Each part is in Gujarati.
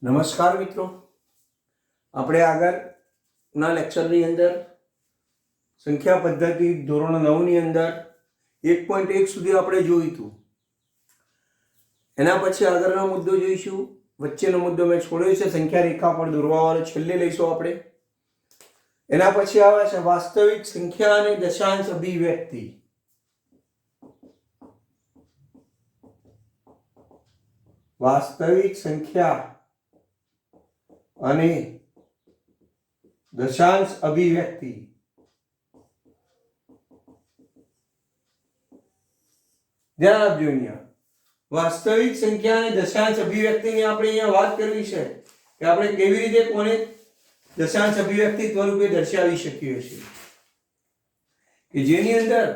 નમસ્કાર મિત્રો, આપણે આગળના લેક્ચરની અંદર સંખ્યા પદ્ધતિ ધોરણ 9ની અંદર 1.1 સુધી આપણે જોયું હતું. એના પછી આગળનો મુદ્દો જોઈશું. વચ્ચેનો મુદ્દો મેં છોડ્યો છે સંખ્યા રેખા પર દોરવાવાળો, છેલ્લે લઈશું આપણે. એના પછી આવે છે વાસ્તવિક સંખ્યા અને દશાંશ અભિવ્યક્તિ. વાસ્તવિક સંખ્યા અને દશાંશ અભિવ્યક્તિ. ધ્યાન આપજો. અહીંયા વાસ્તવિક સંખ્યા અને દશાંશ અભિવ્યક્તિની આપણે અહીંયા વાત કરવી છે કે આપણે કેવી રીતે કોને દશાંશ અભિવ્યક્તિ સ્વરૂપે દર્શાવી શકીએ છીએ, કે જેની અંદર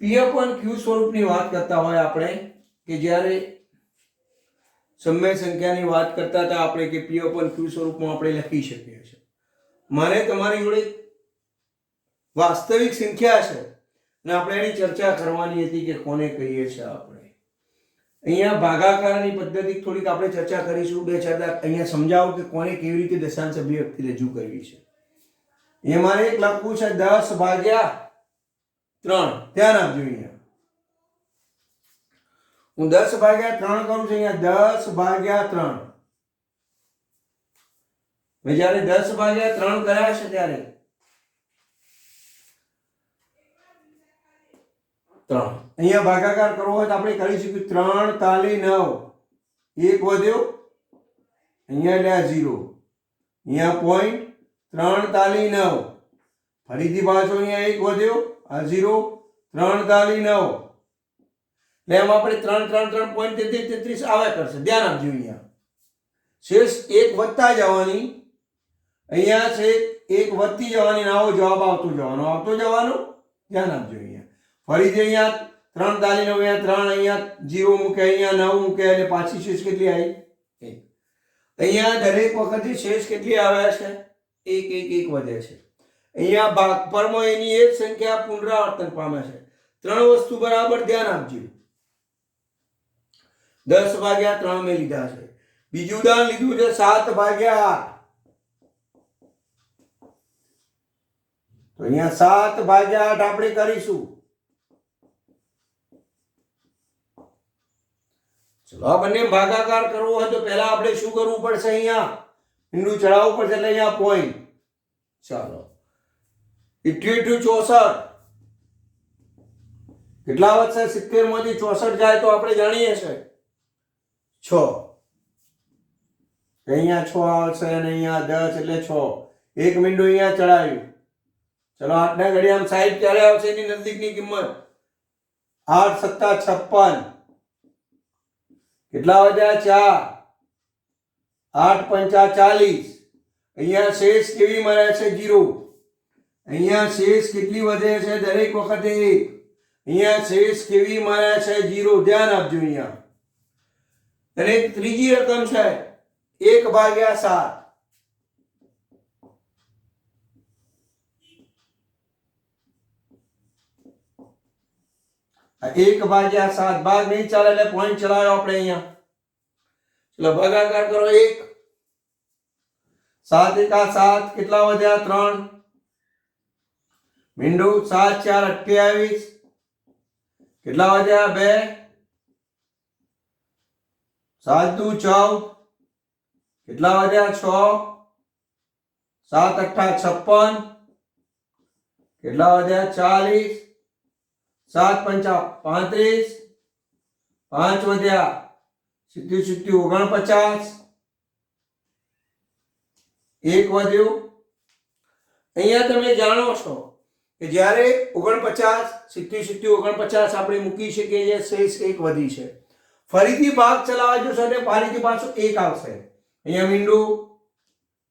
P/Q સ્વરૂપની વાત કરતા હોય આપણે, કે જ્યારે સમય સંખ્યાની વાત કરતા હતા આપણે કે P/Q સ્વરૂપમાં આપણે લખી શકીએ છીએ. મારે તમારી જોડે વાસ્તવિક સંખ્યા છે અને આપણે એની ચર્ચા કરવાની હતી કે કોને કહીએ છીએ આપણે. અહીંયા ભાગાકારની પદ્ધતિ થોડીક આપણે ચર્ચા કરીશું. બે ચાર અહીંયા સમજાવો કે કોને કેવી રીતે દશાંશ અભિવ્યક્તિ રજૂ કરવી છે. એ મારે એક લખવું છે 10/3. ધ્યાન આપજો. અહીંયા હું 10/3 કરું છું. અહીંયા 10/3. મેં જયારે 10/3 કર્યા છે ત્યારે 3 અહીંયા ભાગાકાર કરવો હોય તો આપણે કરી શકીએ. 3 તાલી 9, 1 વધ્યો અહીંયા એટલે આ 0, અહીંયા પોઈન્ટ. 3 તાલી 9, ફરીથી પાછો અહીંયા 1 વધ્યો, આ 0, 3 તાલી 9, એટલે એમ આપણે 3 3 3 પોઈન્ટ 33 આવ્યા કરશે. ધ્યાન આપજો. અહીંયા શેષ 1 વધતા જવાની, અહીંયા છે 1 વધતી જવાની, આવો જવાબ આવતો જવાનો. ધ્યાન આપજો. અહીંયા ફરીથી અહીંયા 3 તાલી 9, અહીંયા 3, અહીંયા 0 મૂકે, અહીંયા 9 મૂકે, એટલે પાછી શેષ કેટલી આવી? 1. અહીંયા દરેક વખતે શેષ કેટલી આવ્યા છે? 1 1 1 વધે છે. અહીંયા ભાગફળમાં એની એક સંખ્યા પુનરાવર્તન પામે છે. 3 વસ્તુ બરાબર ધ્યાન આપજો. 10/3 મેં લીધા છે. બીજું ઉદાહરણ લીધું છે 7/8. તો અહીંયા 7/8 આપણે કરીશું. ચલો આ બંને ભાગાકાર કરવો હોય તો પહેલા આપણે શું કરવું પડશે? અહીંયા ઈંડું ચડાવવું પડશે, એટલે અહીંયા પોઈન્ટ. ચાલો 88 64 કેટલા વધશે? 70 માંથી 64 જાય તો આપણે જાણીએ છીએ 6. અહીંયા 6 આવશે અને અહીંયા 10 એટલે 6. એક મીંડું અહીંયા ચડાવ્યું. ચલો 8 ના ઘડિયામાં 60 ક્યારે આવશે? એની નજીકની કિંમત 8 + 7 = 56. કેટલા વધ્યા? 4. 8 × 5 = 40. અહીંયા શેષ કેવી મળે છે? 0. અહીંયા શેષ કેટલી વધે છે? દરેક વખતે 1. અહીંયા શેષ કેવી મળે છે? 0. ધ્યાન આપજો. અહીંયા અને ત્રીજી રકમ છે 1/7. 1/7 ભાગ નહીં ચાલે એટલે પોઈન્ટ ચલાવ્યો આપણે અહીંયા. ચલો ભાગાકાર કરો. 1 7 × 7 કેટલા વધ્યા? 3. મીંડું 7 × 4 = 28. કેટલા વધ્યા? 2. 7 × 2 = 14. કેટલા વધ્યા? 6. 7 × 8 = 56. કેટલા વધ્યા? 40. 7 × 5 = 35. 5 વધ્યા 70 × 49. 1 વધ્યું. અહીંયા તમે જાણો છો કે જ્યારે 49 70 49 આપણે મૂકી શકીએ છીએ, શેષ 1 વધી છે. ફરીથી ભાગ ચલાવવા જશો એટલે ફરીથી પાછો 1 આવશે. અહીંયા મીંડું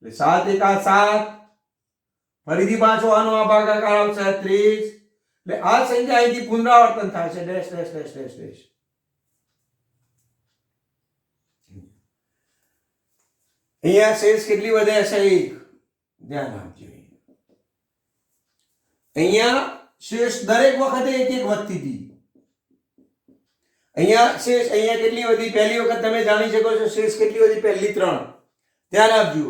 એટલે 7 × 7. ફરીથી પાછો આનો આ ભાગાકાર આવશે 30. એટલે આ સંખ્યા અહીંથી પુનરાવર્તન થાય છે. Dash dash dash dash dash. અહીંયા શેષ કેટલી વધે છે? 1. ધ્યાન આપજો. અહીંયા શેષ દરેક વખતે 1 1 વધતી હતી. અહીંયા શેષ અહીંયા કેટલી વધી? પહેલી વખત તમે જાણી શકો છો શેષ કેટલી વધી? પહેલી 3. ધ્યાન આપજો.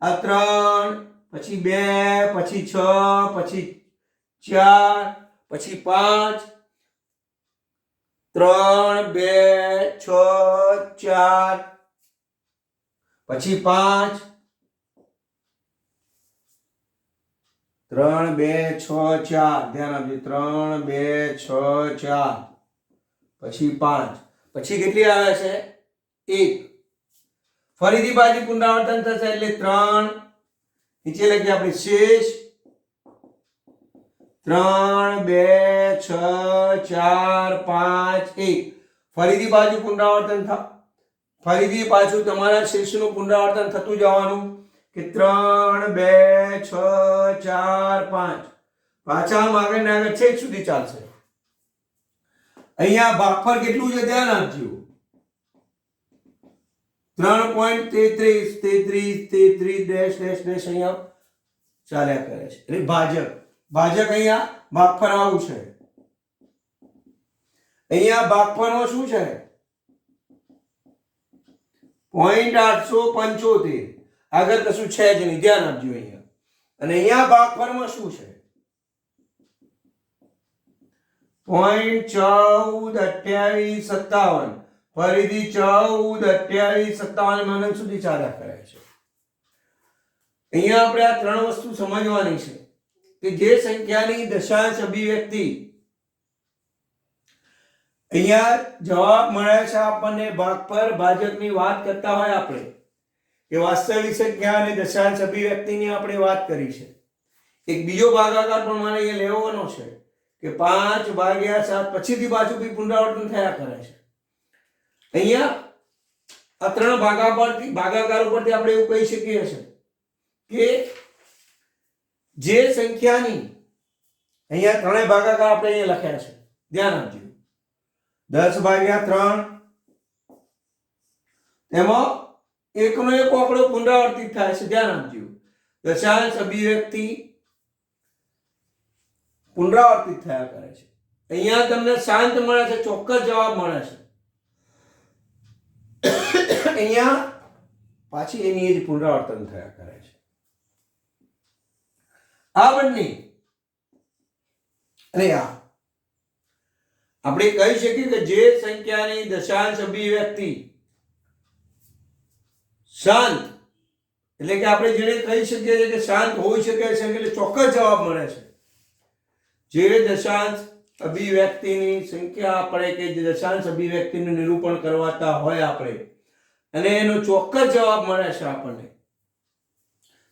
આ 3, પછી 2, પછી 6, પછી 4, પછી 5. 3, 2, 6, 4, પછી 5. 3, 2, 6, 4. ધ્યાન આપજો. 3, 2, 6, 4, પછી 5. પછી કેટલી આવે છે? 1. ફરીથી પાછી પુનરાવર્તન થશે એટલે 3. નીચે લખીએ આપણે શેષ. 3, 2, 6, 4, 5, 1. ફરીથી પાછું પુનરાવર્તન ફરીથી પાછું તમારા શેષનું પુનરાવર્તન થતું જવાનું કે 3, 2, 6, 4, 5. પાછા આગળ ને આગળ છેક સુધી ચાલશે. અહીંયા ભાગફળ કેટલું છે? ધ્યાન આપજો. 3.33 ડેશ ડેશ ડેશ અહીંયા ચાલ્યા કરે છે. એટલે ભાજક અહીંયા ભાગફળ આવું છે. અહીંયા ભાગફળમાં શું છે? 0.875. આગળ કશું છે જ નહીં. ધ્યાન આપજો અહીંયા. અને અહીંયા ભાગફળમાં શું છે? 0.142857. ફરીથી 142857 માનક સુધી ચાલ્યા કરે છે. અહીંયા આપણે આ 3 વસ્તુ સમજવાની છે કે જે સંખ્યાની દશાંશ અભિવ્યક્તિ અહીંયા જવાબ મળે છે આપણને ભાગફળ ભાજકની વાત કરતા હોય આપણે કે વાસ્તવિક સંખ્યા અને દશાંશ અભિવ્યક્તિની આપણે વાત કરી છે. એક બીજો ભાગાકાર પણ મારે અહીંયા લેવાનો છે કે 5/7. પછીથી પાછું બી પુનરાવર્તન થયા કરે છે. અહીંયા આ 3 ભાગાકાર ઉપરથી આપણે એવું કહી શકીએ છીએ કે જે સંખ્યાની અહીંયા 3 ભાગાકાર આપણે અહીંયા લખ્યા છે. ધ્યાન આપજો. 10/3. તેમાં એકનો એક આંકડો પુનરાવર્તિત થાય છે. ધ્યાન આપજો. દશાંશ અભિવ્યક્તિ પુનરાવર્તિત થયા કરે છે. અહીંયા તમને શાંત મળે છે, ચોક્કસ જવાબ મળે છે. અહીંયા પાછી એની જ પુનરાવર્તન થયા કરે છે. આ બંને અને આ આપણે કહી શકીએ કે જે સંખ્યાની દશાંશ અભિવ્યક્તિ શાંત એટલે કે આપણે જેને કહી શકીએ છીએ કે શાંત હોઈ શકે છે એટલે ચોક્કસ જવાબ મળે છે. જે દશાંશ અભિવ્યક્તિની સંખ્યા આપણે કે જે દશાંશ અભિવ્યક્તિનું નિરૂપણ કરવાતા હોય આપણે અને એનો ચોક્કસ જવાબ મળે છે આપણને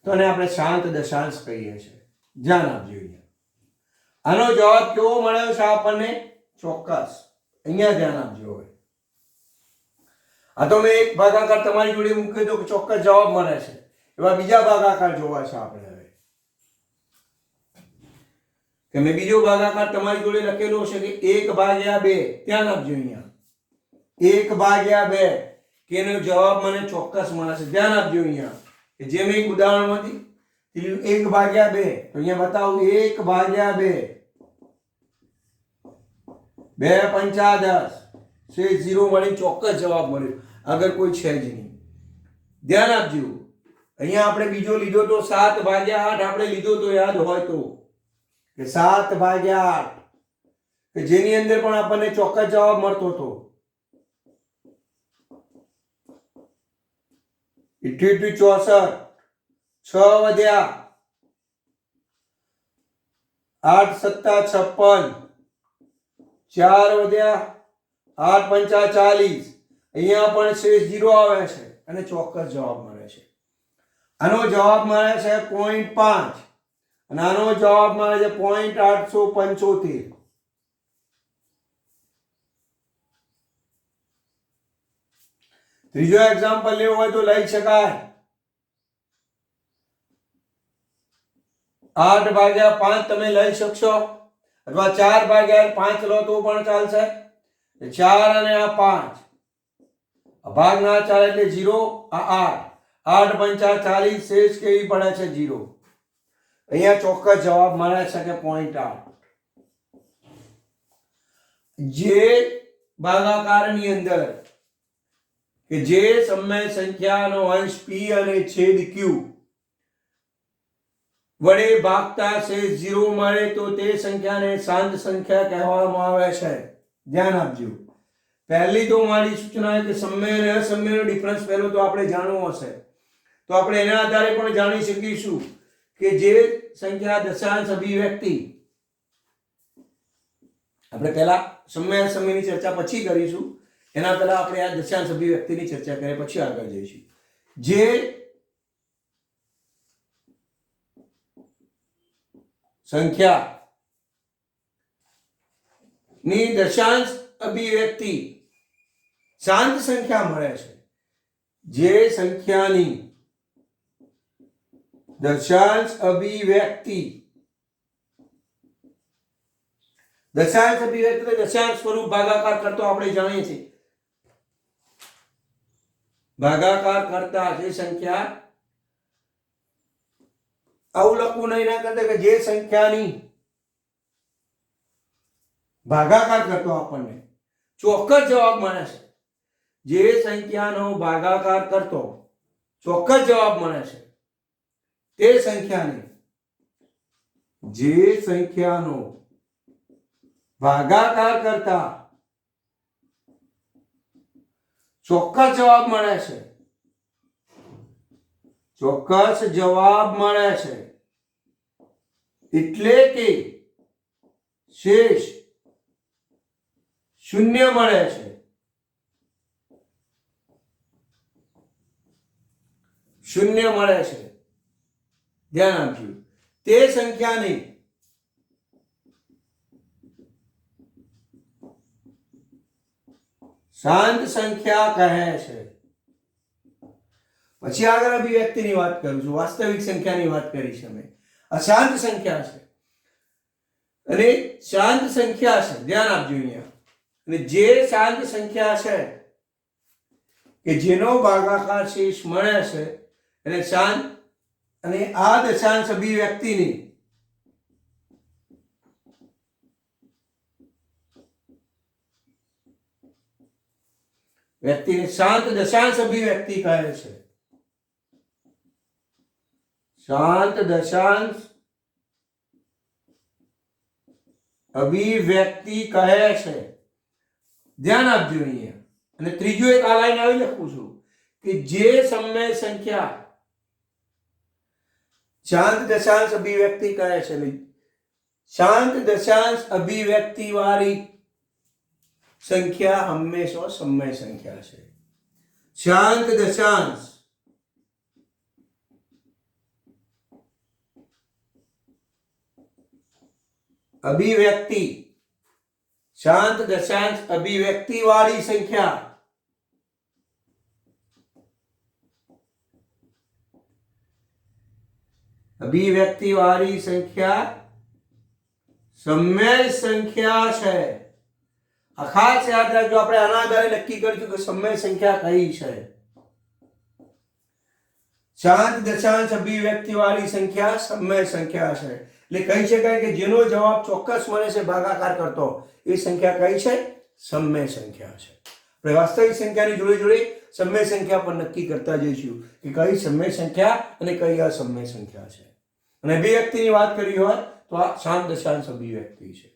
તો એને આપણે શાંત દશાંશ કહીએ છીએ. ધ્યાન આપજો. આનો જવાબ કેવો મળ્યો છે આપણને? ચોક્કસ. અહીંયા ધ્યાન આપજો. હવે આ તો મેં એક ભાગાકાર તમારી જોડે મૂકી દો કે ચોક્કસ જવાબ મળે છે. એવા બીજા ભાગાકાર જોવા છે આપણે. હવે કે મેં બીજો ભાગાકાર તમારી જોડે લખેલો છે કે 1/2. ધ્યાન આપજો. અહીંયા 1/2 કે એનો જવાબ મને ચોક્કસ મળે છે. ધ્યાન આપજો. અહીંયા કે જે મેં એક ઉદાહરણમાંથી 1/2 તો અહીંયા બતાવું 1/2. 2 પંચા 10 છે 0 મળી ચોક્કસ જવાબ મળ્યો. આગળ કોઈ છે જ નહીં. ધ્યાન આપજો. અહીંયા આપણે બીજો લીધો તો 7/8 આપણે લીધો તો યાદ હોય તો કે 7/8 કે જેની અંદર પણ આપણને ચોક્કસ જવાબ મળતો હતો. 64 6 વધ્યા 8 સત્તા 56 4 વધ્યા 8 પંચા 40. અહીંયા પણ શેષ 0 આવે છે અને ચોક્કસ જવાબ મળે છે. આનો જવાબ મળે છે 0.5 અને આનો જવાબ મળે છે 0.875. ત્રીજો એક્ઝામ્પલ લેવો હોય તો લઈ શકાય. 8/5 તમે લઈ શકશો અથવા 4/5 લો તો પણ ચાલશે. 4 અને આ 5 ભાગ ના ચાલે એટલે 0. આ 8 પંચા 40 શેષ કેવી પડે છે 0. અહીંયા ચોક્કસ જવાબ મળે છે કે 0.8. જે ભાગાકારની અંદર કે જે સમય સંખ્યાનો અંશ p અને છેદ q વડે ભાગતા શેષ 0 મળે તો તે સંખ્યાને શાંત સંખ્યા કહેવામાં આવે છે. ધ્યાન આપજો. પહેલી તો મારી સૂચના છે કે સમય અને અસમયનો ડિફરન્સ પહેલો તો આપણે જાણવો હશે, તો આપણે એના આધારે પણ જાણી શકીશું કે જે સંખ્યા દશાંશ અભિવ્યક્તિ, આપણે પહેલા સમય અસમયની ચર્ચા પછી કરીશું, એના પહેલા આપણે આ દશાંશ અભિવ્યક્તિની ચર્ચા કરીએ પછી આગળ જઈશું. જે સંખ્યા ની દશાંશ અભિવ્યક્તિ શાંત સંખ્યા મળે છે, જે સંખ્યાની દશાંશ અભિવ્યક્તિ દશાંશ સ્વરૂપ ભાગાકાર કરતો આપણે જાણીએ છીએ, ભાગાકાર કરતા જે સંખ્યા, આવું લખવું નહીં ના કરતા કે જે સંખ્યાની ભાગાકાર કરતો આપણને ચોક્કસ જવાબ મળે છે, જે સંખ્યાનો ભાગાકાર કરતો ચોક્કસ જવાબ મળે છે, તે સંખ્યાને, જે સંખ્યાનો ભાગાકાર કરતા ચોક્કસ જવાબ મળે છે, ચોક્કસ જવાબ મળે છે એટલે કે શેષ શૂન્ય મળે છે, શૂન્ય મળે છે. ધ્યાન આપજો. તે સંખ્યાને શાંત સંખ્યા કહે છે. પછી આગળ અભિવ્યક્તિની વાત કરું છું, વાસ્તવિક સંખ્યાની વાત કરીશ અમે. અશાંત સંખ્યા છે અને શાંત સંખ્યા છે. ધ્યાન આપજો અહીંયા. અને જે શાંત સંખ્યા છે કે જેનો ભાગાકાર શેષ મળે છે એટલે શાંત, અને આ દશાંશ અભિવ્યક્તિની વ્યક્તિને શાંત દશાંશ અભિવ્યક્તિ કહે છે. શાંત દશાંશ અભિવ્યક્તિ કહે છે. ધ્યાન આપજો અહીંયા. અને ત્રીજું એક આ લાઈન આવી લખું છું કે જે સમય સંખ્યા શાંત દશાંશ અભિવ્યક્તિ કહે છે, શાંત દશાંશ અભિવ્યક્તિ વાળી સંખ્યા હંમેશા સમય સંખ્યા છે. શાંત દશાંશ અભિવ્યક્તિ, શાંત દશાંશ અભિવ્યક્તિ વાળી સંખ્યા અભિવ્યક્તિ વાળી સંખ્યા સમય સંખ્યા છે. આ ખાસ યાદ રાખજો. આપણે આના આધારે નક્કી કરીશું કે સમય સંખ્યા કઈ છે. શાંત દશાંશ અભિવ્યક્તિ વાળી સંખ્યા સમય સંખ્યા છે. એટલે કહી શકાય કે જેનો જવાબ ચોક્કસ મળે છે ભાગાકાર કરતો, એ સંખ્યા કઈ છે? સમય સંખ્યા છે. આપણે વાસ્તવિક સંખ્યાની જોડે જોડે સમય સંખ્યા પણ નક્કી કરતા જઈશું કે કઈ સમય સંખ્યા અને કઈ અસમય સંખ્યા છે. અને અભિવ્યક્તિની વાત કરી હોય તો આ શાંત દશાંશ અભિવ્યક્તિ છે.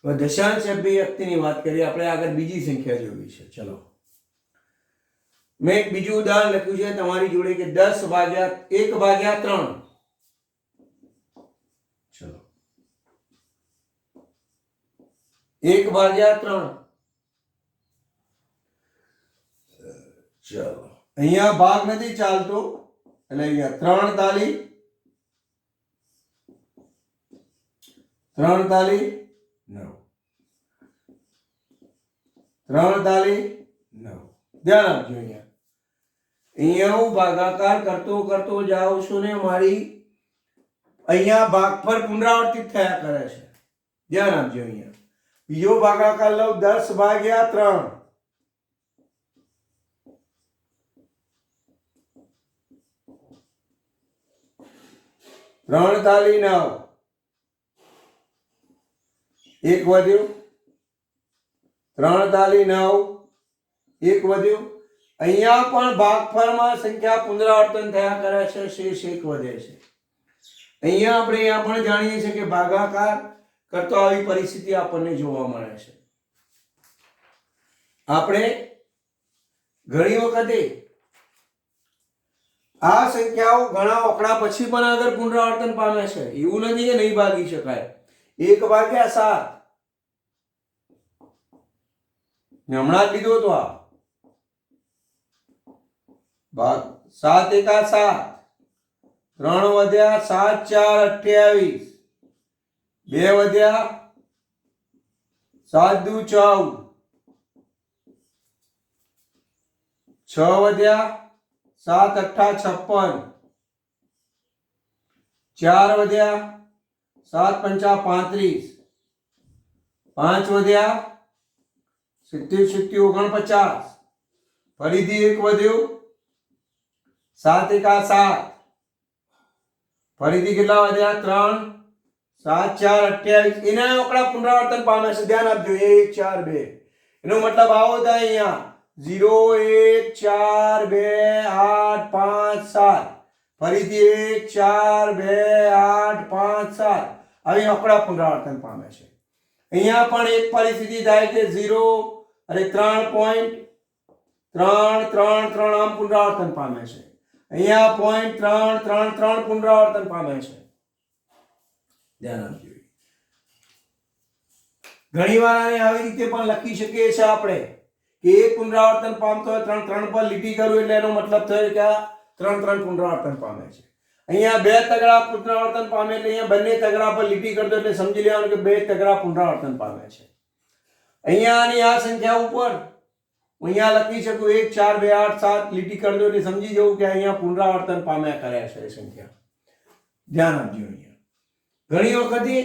હવે દશાંશ અભિવ્યક્તિની વાત કરીએ આપણે. આગળ બીજી સંખ્યા જોવી છે. ચલો, મેં એક બીજું ઉદાહરણ લખ્યું છે તમારી જોડે કે 10 ભાગ્યા 1 ભાગ્યા 3. ચલો, 1 ભાગ્યા 3. ચલો, અહીંયા ભાગ નથી ચાલતો એટલે અહીંયા 3 તાલી 9, 3 તાલી 9. ધ્યાન આપજો. અહીંયા હું ભાગાકાર કરતો જાઉં છું ને મારી અહીંયા ભાગફળ પુનરાવર્તિત થયા કરે છે. ધ્યાન આપજો. અહીંયા બીજો ભાગાકાર લઉં 10 ભાગ્યા 3. 3 તાલી 9. એક વધ્યો, 3 તાલી 9, એક વધ્યો. અહીંયા પણ ભાગફળમાં સંખ્યા પુનરાવર્તન થયા કરે છે, શેષ એક વધે છે. અહીંયા પણ જાણીએ છીએ કે ભાગાકાર કરતો આવી પરિસ્થિતિ આપણને જોવા મળે છે. આપણે ઘણી વખતે આ સંખ્યાઓ ઘણા આંકડા પછી પણ આગળ પુનરાવર્તન પામે છે. એવું નથી કે નહીં ભાગી શકાય. 1/7 હમણાં જ લીધો તો આ ભાગ 7 એકા 7, 3 વધ્યા, 7 4 28, 2 વધ્યા, 7 દુ 14, 6 વધ્યા, 7 8 56, 4 વધ્યા, 7 5 35, 5 વધ્યા, 70 70 49, ફરીથી એક વધ્યો, 7 એકા 7, ફરીથી કેટલા વધ્યા, 3, 7 4 28. એના આંકડા પુનરાવર્તન પામે છે. ધ્યાન આપજો. 1 4 2 એનો મતલબ આવો થાય અહીંયા 0 1 4 2 8 5 7, ફરીથી 1 4 2 8 5 7. આવી આંકડા પુનરાવર્તન પામે છે. અહીંયા પણ એક પરિસ્થિતિ થાય કે 0 અને 3.333 આમ પુનરાવર્તન પામે છે. અહીંયા 0.333 પુનરાવર્તન પામે છે. ધ્યાન આપજો. ઘણી વાર આને આવી રીતે પણ લખી શકીએ છીએ આપણે કે એક પુનરાવર્તન પામતો હોય 3 3 પર લીટી કરું એટલે એનો મતલબ થયો કે આ 3 3 પુનરાવર્તન પામે છે. અહીંયા 2 તગડા પુનરાવર્તન પામે એટલે અહીંયા બંને તગડા પર લીટી કરતો એટલે સમજી લેવાનું કે 2 તગડા પુનરાવર્તન પામે છે. અહીંયા આની આ સંખ્યા ઉપર અહીંયા લખી શકું 1 4 2 8 7 લીટી કરી દો એટલે સમજી જવું કે અહીંયા પુનરાવર્તન પામ્યા કર્યા છે સંખ્યા. ધ્યાન આપજો. અહીંયા ઘણી વખતે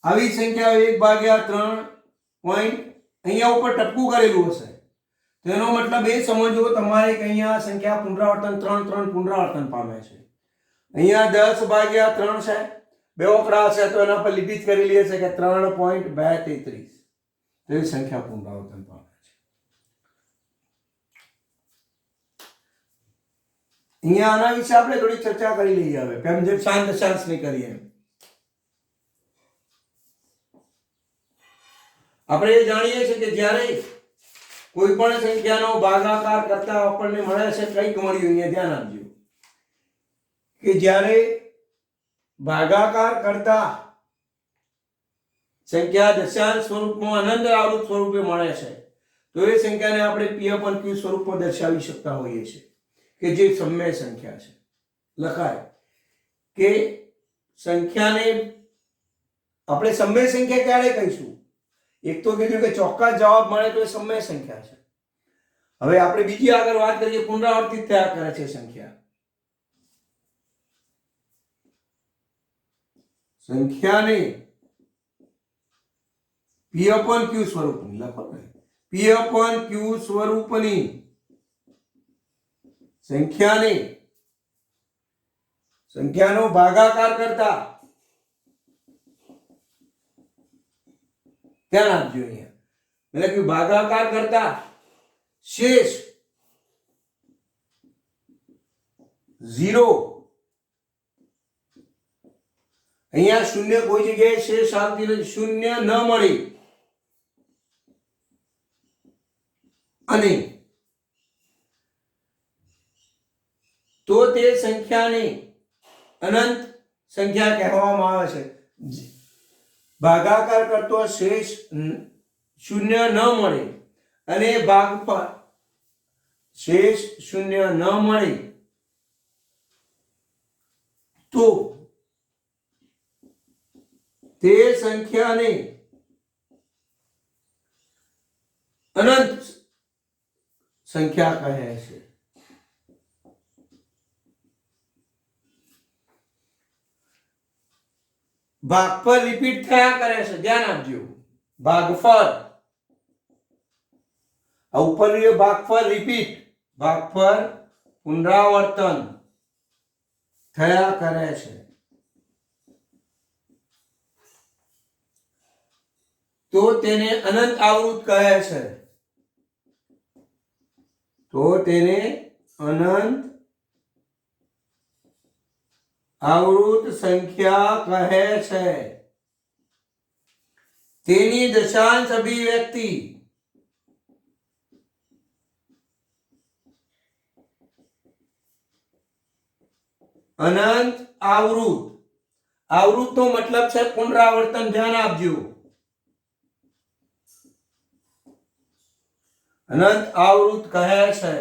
આવી સંખ્યાઓ 1/3 પોઈન્ટ અહીંયા ઉપર ટપકું કરેલું હશે તો એનો મતલબ એ સમજવો તમારે કે અહીંયા સંખ્યા પુનરાવર્તન 3 3 પુનરાવર્તન પામે છે. અહીંયા 10/3 છે, બે આંકડા છે તો એના પર લીટી જ કરી લઈએ છે કે 3.233 તો એ સંખ્યા પુનરાવર્તન પામે છે. અહીંયા આના વિશે આપણે થોડી ચર્ચા કરી લઈએ. હવે જેમ શાંત દશાંશ ની કરીએ આપણે જાણીએ છીએ કે જ્યારે કોઈ પણ સંખ્યાનો ભાગાકાર કરતા આપણને મળે છે કંઈક મળ્યું. અહીંયા ધ્યાન આપજો કે જ્યારે ભાગાકાર કરતા સંખ્યા દશાંશ સ્વરૂપમાં અનંત આવૃત સ્વરૂપે મળે છે તો એ સંખ્યાને આપણે p/q સ્વરૂપમાં દર્શાવી શકતા હોઈએ છીએ કે જે સમય સંખ્યા છે. લખાય કે સંખ્યાને આપણે સમય સંખ્યા ક્યારે કહીશું? એક તો કીધું કે ચોક્કસ જવાબ મળે તો એ સમય સંખ્યા છે. હવે આપણે બીજી આગળ વાત કરીએ, પુનરાવર્તિત થયા કરે છે સંખ્યા. સંખ્યાને p/q સ્વરૂપની લખો ને p/q સ્વરૂપની સંખ્યાનો ભાગાકાર કરતા ધ્યાન આપજો. અહીંયા એટલે કે ભાગાકાર કરતા શેષ 0. અહીંયા શૂન્ય કોઈ જગ્યાએ શેષ આવતી નથી, શૂન્ય ન મળી અને તો તે સંખ્યાને અનંત સંખ્યા કહેવામાં આવે છે. ભાગાકાર કરતો શેષ શૂન્ય ન મળે અને ભાગફળ શેષ શૂન્ય ન મળે તો તે સંખ્યાને અનંત સંખ્યા કહે છે. ભાગફળ રિપીટ થયા કરે છે. ધ્યાન આપજો. ભાગફળ આ ઉપર ભાગફળ રિપીટ, ભાગફળ પુનરાવર્તન થયા કરે છે. તો તેને અનંત આવૃત કહે છે. તો તેને અનંત આવૃત સંખ્યા કહે છે. તેની દશાંશ અભિવ્યક્તિ અનંત આવૃત. આવૃતનો મતલબ છે પુનરાવર્તન. ધ્યાન આપજો. અનંત આવૃત કહે છે.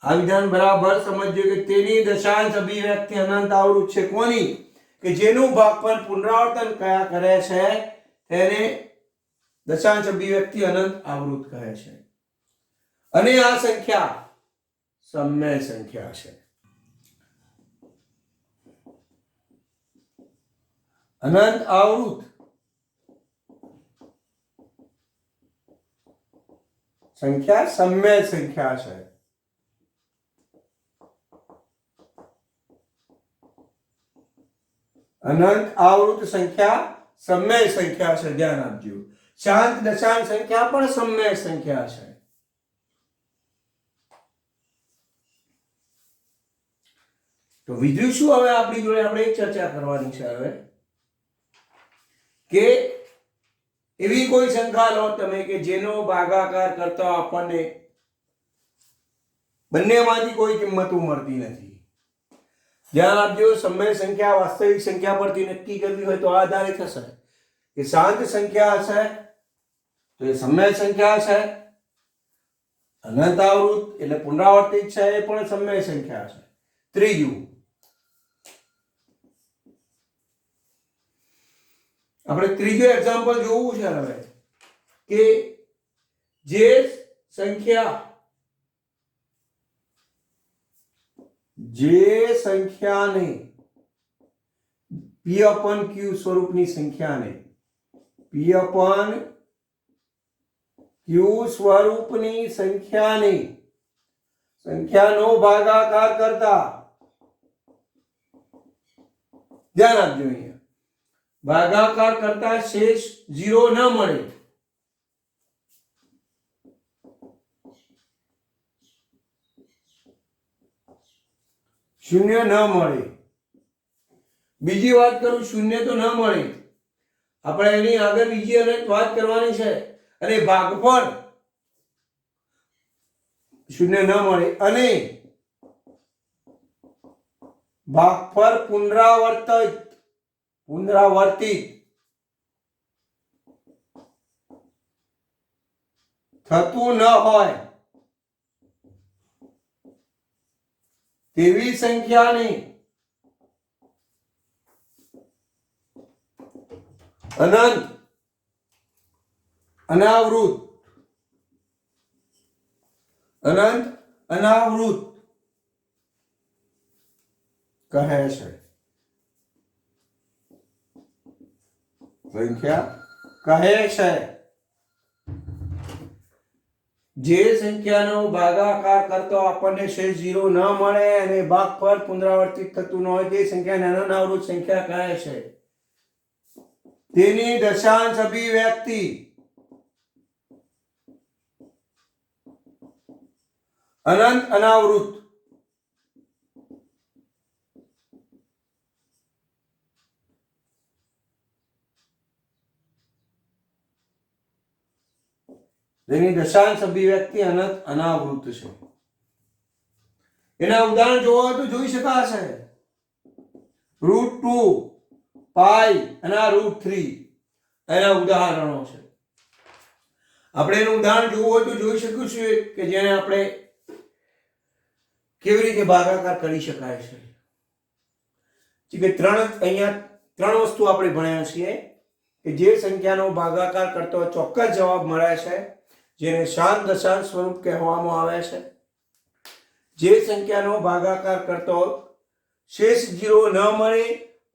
આ વિધાન બરાબર સમજજો કે તેની દશાંશ અભિવ્યક્તિ અનંત આવૃત છે. કોની? કે જેનું ભાગફળ પુનરાવર્તન કયા કરે છે તેને દશાંશ અભિવ્યક્તિ અનંત આવૃત કહે છે. અને આ સંખ્યા સમય સંખ્યા છે. અનંત આવૃત સંખ્યા સમય સંખ્યા છે. અનંત આવૃત સંખ્યા સમય સંખ્યા છે. ધ્યાન આપજો. શાંત દશાંશ સંખ્યા પણ સમય સંખ્યા છે. તો વિધ્યું શું? હવે આપણી જોડે આપણે એક ચર્ચા કરવાની છે હવે કે એવી કોઈ સંખ્યા લો તમે કે જેનો ભાગાકાર કરતા આપણને બંનેમાંથી કોઈ કિંમતો મળતી નથી. ધ્યાન આપજો. સમય સંખ્યા વાસ્તવિક સંખ્યા પરથી નક્કી કરવી હોય તો આ આધારે થશે કે શાંત સંખ્યા હશે તો એ સમય સંખ્યા છે. અનંત આવૃત એટલે પુનરાવર્તિત છે એ પણ સમય સંખ્યા છે. ત્રીજું આપણે ત્રીજું એક્ઝામ્પલ જોવું છે હવે કે જે સંખ્યાને p upon q સ્વરૂપની સંખ્યાને p upon q સ્વરૂપની સંખ્યાનો ભાગાકાર કરતા ધ્યાન આપજો. અહીંયા ભાગાકાર કરતા શેષ 0 ન મળે શૂન્ય ન મળે. બીજી વાત કરું, શૂન્ય તો ન મળે. આપણે એની આગળ બીજી અનેક વાત કરવાની છે. અને ભાગફળ શૂન્ય ન મળે અને ભાગફળ પુનરાવર્તિત થતું ન હોય તેવી સંખ્યાને અનંત અનાવૃત કહે છે. સંખ્યા કહે છે જે સંખ્યાનો ભાગાકાર કરતો આપણને શેષ 0 ન મળે અને ભાગફળ પુનરાવર્તિત થતું ન હોય તે સંખ્યાને અનંત સંખ્યા કહે છે. તેની દશાંશ અભિવ્યક્તિ અનંત અનાવૃત તેની દશાંશ અભિવ્યક્તિ અનંત અનાવૃત છે. એના ઉદાહરણ જોવા હોય તો જોઈ શકાશે. √2 પાઈ અને √3 એના ઉદાહરણો છે. આપણે એનું ઉદાહરણ જોવું હોય તો જોઈ શકીશું કે જેને આપણે કેવી રીતે ભાગાકાર કરી શકાય છે. અહીંયા ત્રણ વસ્તુ આપણે ભણ્યા છીએ કે જે સંખ્યાનો ભાગાકાર કરતો ચોક્કસ જવાબ મળે છે જેને શાંત દશાંશ સ્વરૂપ કહેવામાં આવે છે. જે સંખ્યાનો ભાગાકાર કરતો શેષ 0 ન મળે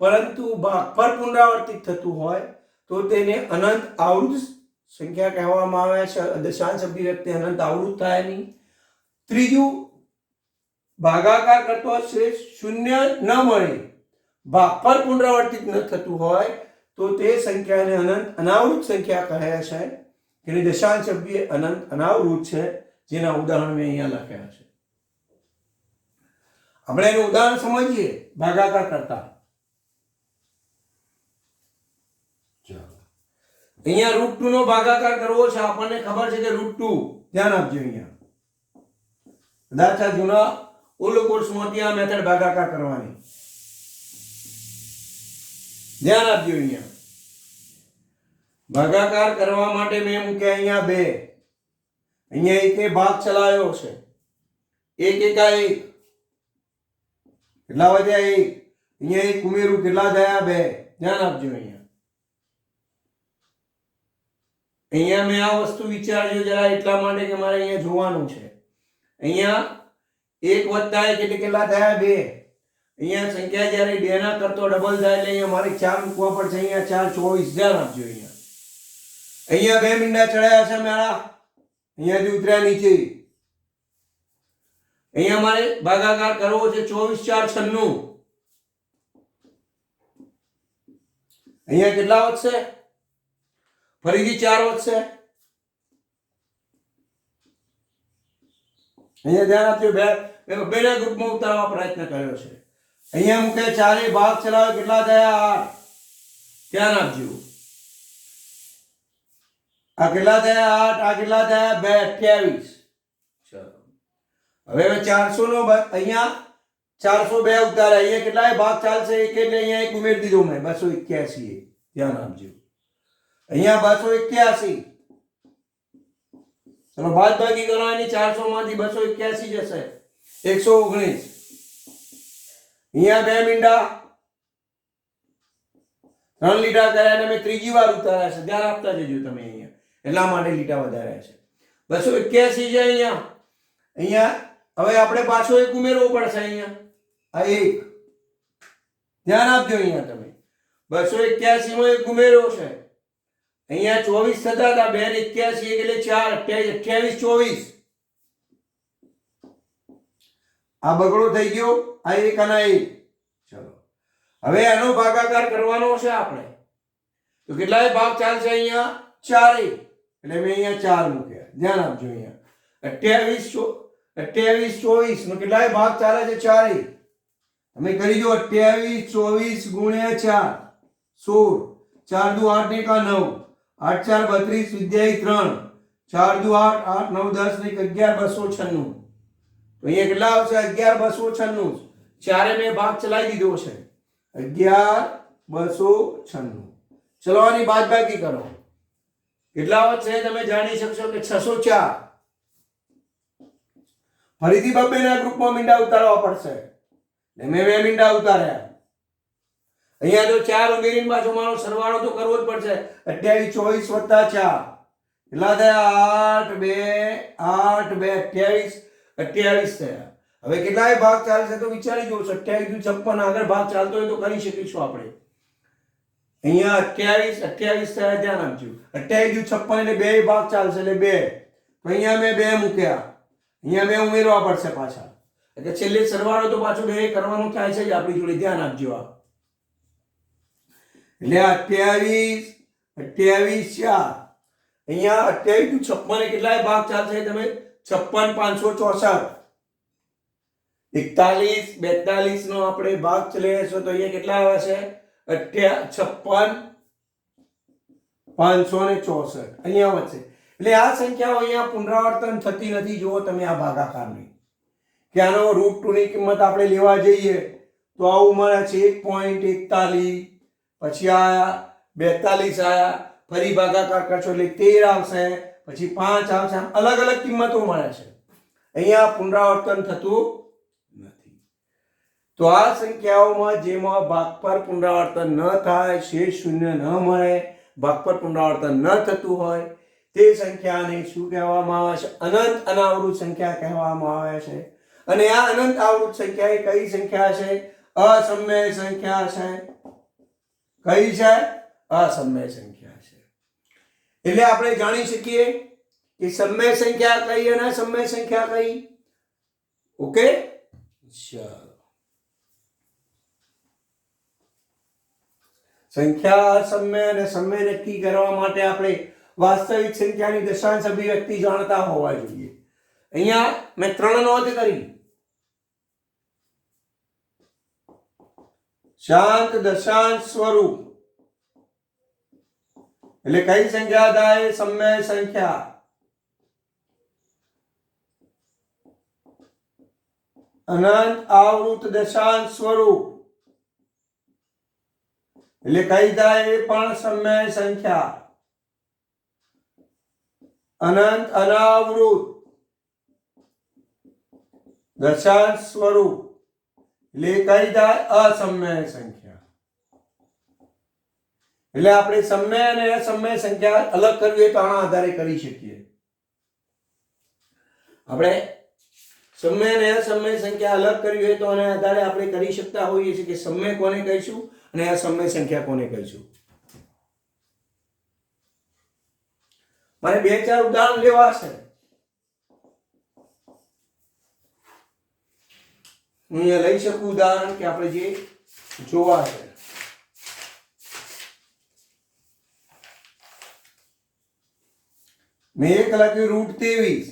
પરંતુ ભાગફળ પુનરાવર્તિત થતું હોય તો તેને અનંત આવૃત સંખ્યા કહેવામાં આવે છે. દશાંશ અભિવ્યક્તિ અનંત આવૃત થાય નહીં. ત્રીજું, ભાગાકાર કરતો શેષ 0 ન મળે ભાગફળ પુનરાવર્તિત ન થતું હોય તો તે સંખ્યાને અનંત અનાવૃત સંખ્યા કહે છે. એની દશાંશ અવધિ અનંત અનાવૃત છે, જેના ઉદાહરણ મેં અહીંયા લખ્યા છે. આપણે એનું ઉદાહરણ સમજીએ ભાગાકાર કરતા. અહીંયા √2 નો ભાગાકાર કરવો છે. આપણને ખબર છે કે √2, ધ્યાન આપજો. અહીંયા કદાચ આ જૂના ઓલ્ડ કોર્સમાંથી આ મેથડ ભાગાકાર કરવાની, ધ્યાન આપજો. અહીંયા ભાગાકાર કરવા માટે મેં મૂક્યા અહીંયા 2. અહીંયા એકે ભાગ ચલાવ્યો છે. 1 એકા 1, કેટલા વધ્યા? 1. અહીંયા 1 ઉમેરું, કેટલા થયા? 2. ધ્યાન આપજો. અહીંયા મેં આ વસ્તુ વિચાર્યો જરા એટલા માટે કે મારે અહીંયા જોવાનું છે. અહીંયા 1 વત્તા 1 એટલે કેટલા થયા? 2. અહીંયા સંખ્યા જ્યારે 2 ના કરતો ડબલ થાય એટલે અહીંયા મારે 4 મૂકવા પડશે. અહીંયા 4 24. ધ્યાન આપજો. અહીંયા 2 મીંડા ચડાયા છે મારા, અહીંયાથી ઉતર્યા નીચે. અહીંયા મારે ભાગાકાર કરવો છે. 24 4 96. અહીંયા કેટલા વધશે? ફરીથી 4 વધશે. અહીંયા ધ્યાન આપજો. બેના ગ્રુપમાં ઉતારવા પ્રયત્ન કર્યો છે. અહીંયા મૂકે 4 ભાગ ચલાવ્યો, કેટલા થયા? 8. ધ્યાન આપજો. આ કેટલા થયા? 8. આ કેટલા થયા? 2 28. ચલો હવે 400 નો અહીંયા 402 ઉતાર્યા. અહીંયા કેટલા ભાગ ચાલશે? 1 એટલે અહીંયા 1 ઉમેરી દીધો મેં, 281. ધ્યાન આપજો. અહીંયા 281. ચલો બાદબાકી કરવાની. 400 માંથી 281 જશે, 119. અહીંયા 2 મીંડા 3 લીટા કર્યા અને મેં ત્રીજી વાર ઉતાર્યા છે. ધ્યાન આપતા જજો તમે. અહીંયા એટલા માટે લીટા વધાર્યા છે. 281 છે અહીંયા. અહીંયા હવે આપણે પાછો 1 ઉમેરવો પડશે. અહીંયા આ 1, ધ્યાન આપજો. અહીંયા તમે 281 માં 1 ઉમેરો છે. અહીંયા 24 થતા હતા, 2 ને 81 એટલે 4 28 24. આ બગડો થઈ ગયો. આ 1 અને 1. ચલો હવે આનો ભાગાકાર કરવાનો છે આપણે. તો કેટલાય ભાગ ચાલશે? અહીંયા 4. એટલે મેં અહીંયા 4 મૂક્યા. ધ્યાન આપજો. અહીંયા 28 24 નો કેટલાય ભાગ ચાલે છે? 4. તમે કરી દો. 28 24 ગુણ્યા 4 16. 4 દુ 8 ને 9, 8 4 32, વિદ્યાર્થી 3, 4 દુ 8, 8 9 10 ને 11 296. તો અહીંયા કેટલા આવશે? 11 296. ચારે મેં ભાગ ચલાવી દીધો છે. 11 296. ચલો આની બાદબાકી કરો. કેટલા વધશે? તમે જાણી શકશો કે 604. ફરીથી બબ્બેના ગ્રુપમાં મીંડા ઉતારવા પડશે. મેં 2 મીંડા ઉતાર્યા. અહીંયા તો 4 ઉમેરીને પાછો મારો સરવાળો તો કરવો જ પડશે. 28 24 વત્તા 4 કેટલા થયા? 8 2 8 2 28 થયા. હવે કેટલાય ભાગ ચાલશે તો વિચારી જુઓ. 28 દુ 56. આગળ ભાગ ચાલતો હોય તો કરી શકીશું આપણે. અહીંયા 28 થયા. ધ્યાન આપજો. 28 દુ 56 એટલે 2 ભાગ ચાલશે એટલે 2. તો અહીંયા મેં 2 મૂક્યા. અહીંયા 2 ઉમેરવા પડશે પાછા. એટલે છેલ્લે સરવાળો તો પાછો 2 કરવાનો થાય છે જ આપણી જોડે. ધ્યાન આપજો. આ એટલે 28 28 4. અહીંયા 28 દુ 56 કેટલાય ભાગ ચાલશે? તમે 56 564. 41 42 નો આપણે ભાગ ચલાવીશું તો અહીંયા કેટલા આવે છે? 56 564. અહીંયા વધશે. એટલે આ સંખ્યાઓ અહીંયા પુનરાવર્તન થતી નથી. જુઓ તમે આ ભાગાકારની કે આનો √2 ની કિંમત આપણે લેવા જઈએ તો આવું મળે છે 1.41. પછી આ 42 આયા. ફરી ભાગાકાર કરશો એટલે 13 આવશે. પછી 5 આવશે. અલગ અલગ કિંમતો મળે છે. અહીંયા પુનરાવર્તન થતું નથી. તો આ સંખ્યાઓમાં જેમાં ભાગફળ પુનરાવર્તન ન થાય, શેષ શૂન્ય ન મળે, ભાગફળ પુનરાવર્તન ન થતું હોય તે સંખ્યાને શું કહેવામાં આવે છે? અનંત અનાવૃત સંખ્યા કહેવામાં આવે છે. અને આ અનંત આવૃત સંખ્યા એ કઈ સંખ્યા છે? અસમય સંખ્યા છે. કઈ છે? અસમય સંખ્યા છે. એટલે આપણે જાણી શકીએ કે સમય સંખ્યા કઈ અને અસમય સંખ્યા કઈ. ઓકે, ચાલો સંખ્યા અસમય અને સમય નક્કી કરવા માટે આપણે વાસ્તવિક સંખ્યાની દશાંશ અભિવ્યક્તિ જાણતા હોવા જોઈએ. અહીંયા મેં 3 નોંધ કરી. શાંત દશાંશ સ્વરૂપ એટલે કઈ સંખ્યા થાય? સમય સંખ્યા. અનંત આવૃત દશાંશ સ્વરૂપ એટલે કઈ થાય? એ પણ સમય સંખ્યા. અનંત અનાવૃત દશાંશ સ્વરૂપ એટલે કઈ થાય? અસમય સંખ્યા. એટલે આપણે સમય અને અસમય સંખ્યા અલગ કરવી હોય તો આના આધારે કરી શકીએ. આપણે સમય અને અસમય સંખ્યા અલગ કરવી હોય તો આના આધારે આપણે કરી શકતા હોઈએ છીએ કે સમય કોને કહીશું અને અસમય સંખ્યા કોને કહીશું. મારે 2-4 ઉદાહરણ લેવા છે. હું અહીંયા લઈ શકું ઉદાહરણ કે આપણે જે જોવા છે. મેં 1 લખ્યું √23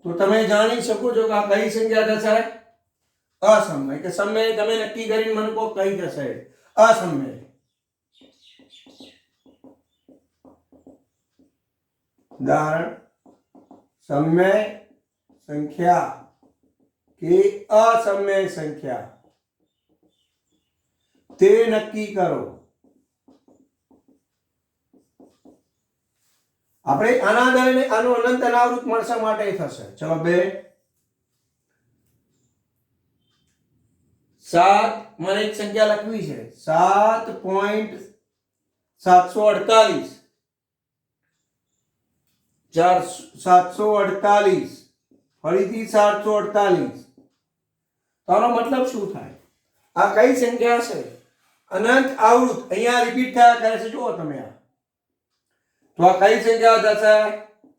તો તમે જાણી શકો છો કે આ કઈ સંખ્યા થશે? અસમય. કે સમય તમે નક્કી કરીને મને કહો કઈ થશે? અસમય. ઉદાહરણ સમય સંખ્યા કે અસમય સંખ્યા તે નક્કી કરો. આપણે આના આધારે આનું અનંત અનાવૃત મળશે માટે થશે. ચલો 2 7 મને એક સંખ્યા લખવી છે 7.748 748 ફરીથી 748. તારો મતલબ શું થાય? આ કઈ સંખ્યા છે? અનંત આવૃત. અહીંયા રિપીટ થયા કરે છે. જુઓ તમે આ તો આ કઈ સંખ્યા થશે?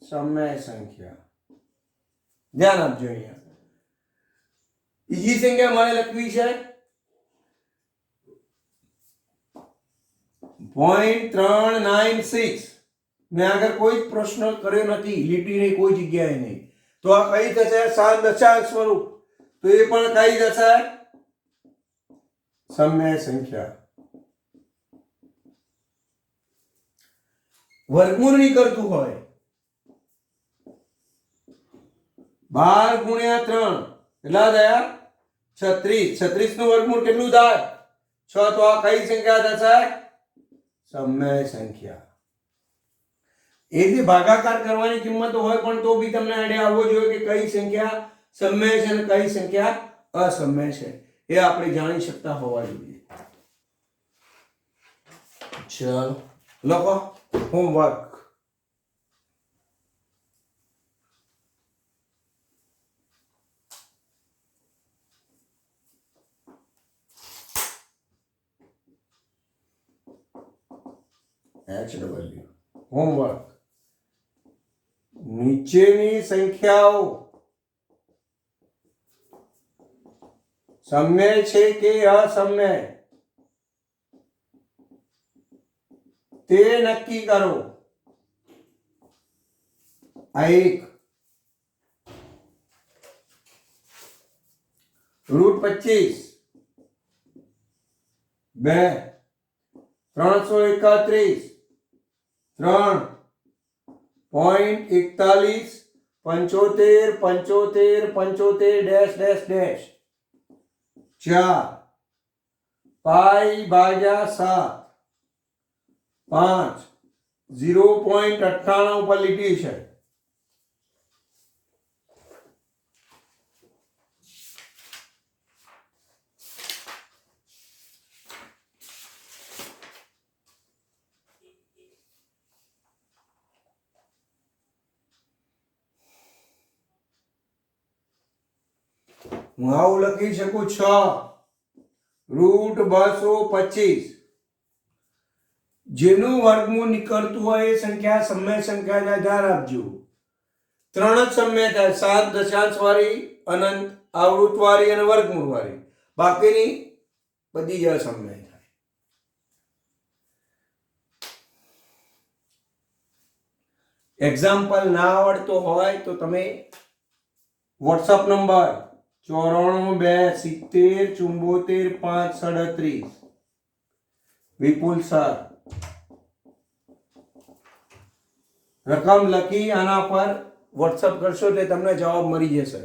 સમય સંખ્યા. ધ્યાન આપજો. અહીંયા બીજી સંખ્યા મારે લખવી છે 0.396. મેં આગળ કોઈ પ્રશ્ન કર્યો નથી, લીટીની કોઈ જગ્યાએ નહીં. તો આ કઈ થશે? શાંત દશાંશ સ્વરૂપ. તો એ પણ કઈ થશે? સમય સંખ્યા. વર્ગમૂળ નહીં કરતું હોય 12 × 3 કેટલા થયા? 36. 36 નું વર્ગમૂળ કેટલું થાય? 6. તો આ કઈ સંખ્યા થશે? સમય સંખ્યા. એ જે ભાગાકાર કરવાની કિંમત હોય પણ તો બી તમને આઈડિયા આવવો જોઈએ કે કઈ સંખ્યા સમય છે અને કઈ સંખ્યા અસમય છે. એ આપણે જાણી શકતા હોવા જોઈએ. ચલો લખો હોમવર્ક. HW homework. નીચેની સંખ્યાઓ સમય છે કે અસમય તે નક્કી કરો. આ 1 √25 2 331 3 0.41 75 75 75 ડેશ ડેશ ડેશ 4 π/7 5 0.98 ઉપર લીટી છે. હું આવું લખી શકું 6√225. જેનું વર્ગમૂળ નીકળતું હોય એ સંખ્યા સમય સંખ્યાને આધાર આપજો. 3 જ સમય થાય 7 દશાંશ વાળી, અનંત આવૃત વાળી અને વર્ગમૂળ વાળી. બાકીની બધી જ અસમય થાય. એક્ઝામ્પલ ના આવડતો હોય તો તમે વોટ્સઅપ નંબર 94 2 70 74 5 37 વિપુલ સર રકમ લખી આના પર વોટ્સઅપ કરશો એટલે તમને જવાબ મળી જશે.